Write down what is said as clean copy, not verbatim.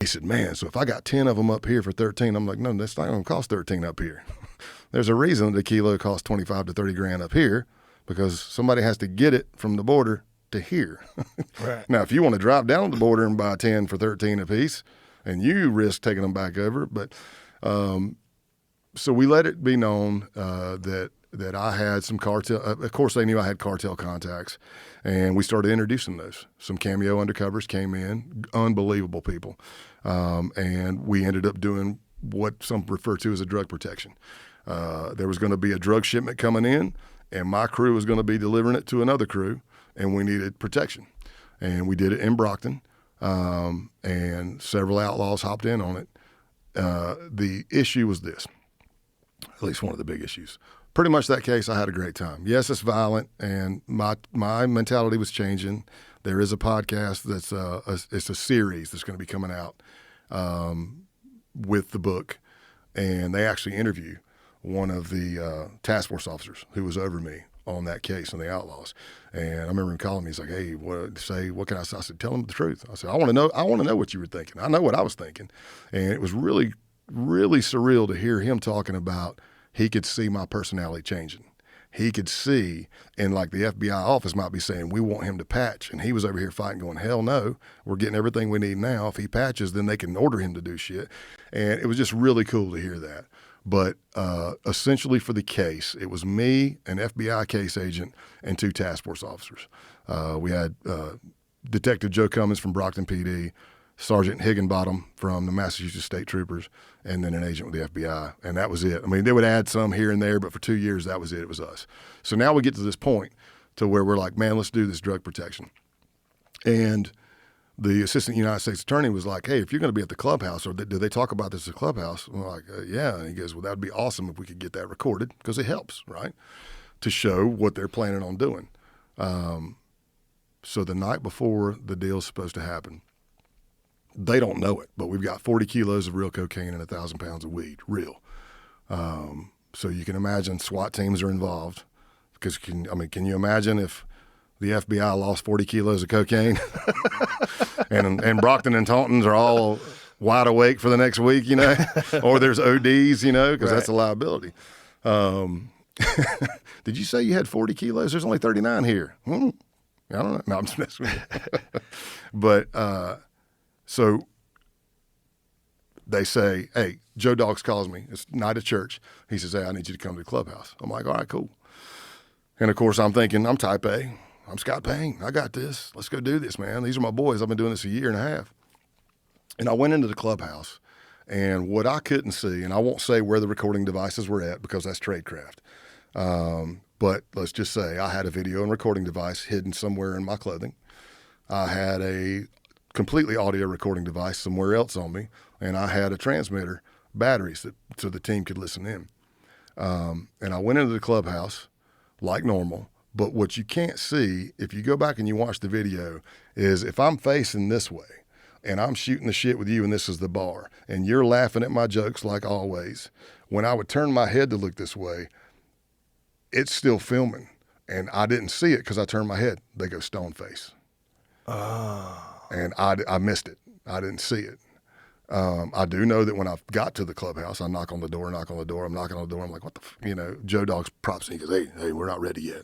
He said, man, so if I got 10 of them up here for 13, I'm like, no, that's not going to cost 13 up here. There's a reason the kilo costs 25 to 30 grand up here, because somebody has to get it from the border to here. Right. Now, if you want to drive down the border and buy 10 for 13 a piece, and you risk taking them back over, but so we let it be known that I had some cartel. Of course, they knew I had cartel contacts, and we started introducing those. Some cameo undercovers came in, unbelievable people, and we ended up doing what some refer to as a drug protection. There was going to be a drug shipment coming in, and my crew was going to be delivering it to another crew, and we needed protection. And we did it in Brockton, and several outlaws hopped in on it. The issue was this, at least one of the big issues. Pretty much that case, I had a great time. Yes, it's violent, and my mentality was changing. There is a podcast it's a series that's going to be coming out with the book, and they actually interview one of the task force officers who was over me on that case and the outlaws. And I remember him calling me. He's like, "Hey, what can I say?" I said, "Tell him the truth." I said, "I want to know what you were thinking. I know what I was thinking." And it was really, really surreal to hear him talking about he could see my personality changing. He could see, and like the FBI office might be saying, we want him to patch. And he was over here fighting, going, hell no, we're getting everything we need now. If he patches, then they can order him to do shit. And it was just really cool to hear that. But essentially for the case, it was me, an FBI case agent, and 2 task force officers. We had Detective Joe Cummins from Brockton PD, Sergeant Higginbottom from the Massachusetts State Troopers, and then an agent with the FBI. And that was it. I mean, they would add some here and there, but for 2 years, that was it. It was us. So now we get to this point to where we're like, man, let's do this drug protection. And the assistant United States attorney was like, hey, if you're going to be at the clubhouse, or do they talk about this at the clubhouse? And we're like, yeah. And he goes, well, that would be awesome if we could get that recorded, because it helps, right, to show what they're planning on doing. So the night before the deal's supposed to happen, they don't know it, but we've got 40 kilos of real cocaine and 1,000 pounds of weed, real. So you can imagine SWAT teams are involved, because can you imagine if the FBI lost 40 kilos of cocaine and Brockton and Taunton's are all wide awake for the next week, or there's ODs, because Right. that's a liability. Did you say you had 40 kilos? There's only 39 here. I don't know. No, I'm just messing with you. But, so they say, hey, Joe Dogs calls me. It's night at church. He says, hey, I need you to come to the clubhouse. I'm like, all right, cool. And, of course, I'm thinking, I'm type A. I'm Scott Payne. I got this. Let's go do this, man. These are my boys. I've been doing this 1.5 years. And I went into the clubhouse, and what I couldn't see, and I won't say where the recording devices were at because that's tradecraft, but let's just say I had a video and recording device hidden somewhere in my clothing. I had a completely audio recording device somewhere else on me, and I had a transmitter, batteries so the team could listen in. And I went into the clubhouse like normal, but what you can't see, if you go back and you watch the video, is if I'm facing this way and I'm shooting the shit with you and this is the bar and you're laughing at my jokes like always, when I would turn my head to look this way, it's still filming. And I didn't see it because I turned my head. They go stone face. Oh. And I missed it. I didn't see it. I do know that when I got to the clubhouse, I knock on the door. I'm knocking on the door. I'm like, what the Joe Dogs props me. He goes, hey, we're not ready yet.